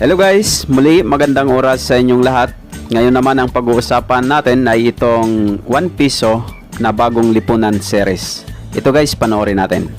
Hello guys, muli magandang oras sa inyong lahat. Ngayon naman ang pag-uusapan natin ay itong 1 piso na bagong lipunan series. Ito guys, panoorin natin.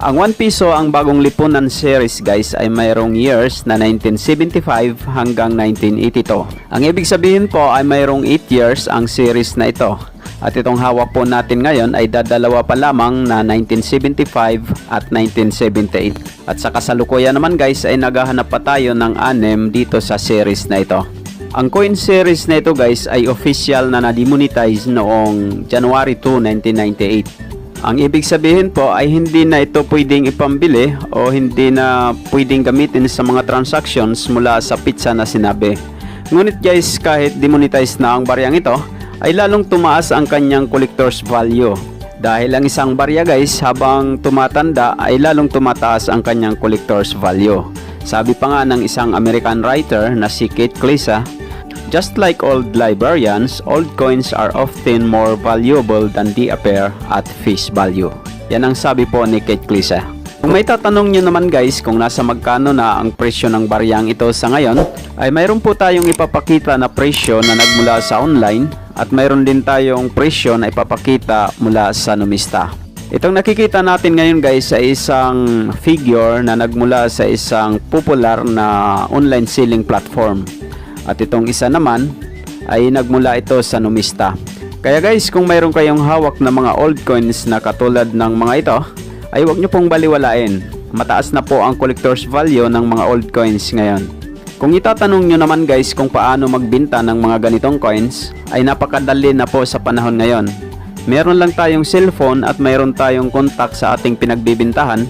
Ang 1 piso ang bagong lipunan series guys ay mayroong years na 1975 hanggang 1982. Ang ibig sabihin po ay mayroong 8 years ang series na ito. At itong hawak po natin ngayon ay dadalawa pa lamang na 1975 at 1978. At sa kasalukuyan naman guys ay naghahanap pa tayo ng 6 dito sa series na ito. Ang coin series na ito guys ay official na na-demonetize noong January 2, 1998. Ang ibig sabihin po ay hindi na ito pwedeng ipambili o hindi na pwedeng gamitin sa mga transactions mula sa pizza na sinabi. Ngunit guys, kahit demonetize na ang baryang ito, ay lalong tumaas ang kanyang collector's value. Dahil ang isang barya guys, habang tumatanda ay lalong tumataas ang kanyang collector's value. Sabi pa nga ng isang American writer na si Kate Klisa, "Just like old librarians, old coins are often more valuable than they appear at face value." Yan ang sabi po ni Kate Klisa. Kung may tatanong nyo naman guys kung nasa magkano na ang presyo ng baryang ito sa ngayon, ay mayroon po tayong ipapakita na presyo na nagmula sa online at mayroon din tayong presyo na ipapakita mula sa numista. Itong nakikita natin ngayon guys ay isang figure na nagmula sa isang popular na online selling platform. At itong isa naman ay nagmula ito sa numista. Kaya guys, kung mayroon kayong hawak na mga old coins na katulad ng mga ito, ay huwag nyo pong baliwalain. Mataas na po ang collector's value ng mga old coins ngayon. Kung itatanong nyo naman guys kung paano magbenta ng mga ganitong coins, ay napakadali na po sa panahon ngayon. Meron lang tayong cellphone at mayroon tayong contact sa ating pinagbibintahan,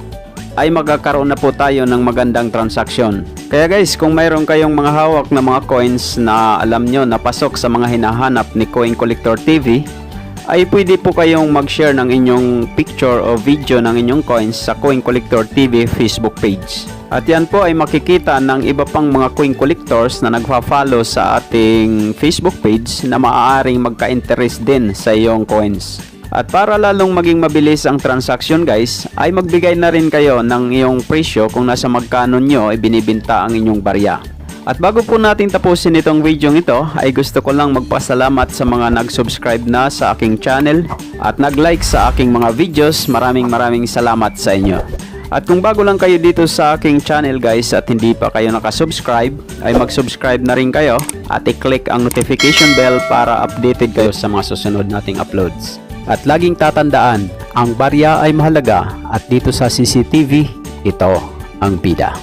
ay magkakaroon na po tayo ng magandang transaksyon. Kaya guys, kung mayroon kayong mga hawak na mga coins na alam nyo na pasok sa mga hinahanap ni Coin Collector TV, ay pwede po kayong mag-share ng inyong picture o video ng inyong coins sa Coin Collector TV Facebook page. At yan po ay makikita ng iba pang mga coin collectors na nagpa-follow sa ating Facebook page na maaaring magka-interest din sa iyong coins. At para lalong maging mabilis ang transaction guys, ay magbigay na rin kayo ng iyong presyo kung nasa magkano nyo ibinibenta ang inyong barya. At bago po natin tapusin itong video ito, ay gusto ko lang magpasalamat sa mga nag-subscribe na sa aking channel at nag-like sa aking mga videos. Maraming salamat sa inyo. At kung bago lang kayo dito sa aking channel guys at hindi pa kayo nakasubscribe, ay mag-subscribe na rin kayo at i-click ang notification bell para updated kayo sa mga susunod nating uploads. At laging tatandaan, ang barya ay mahalaga at dito sa CCTV, ito ang bida.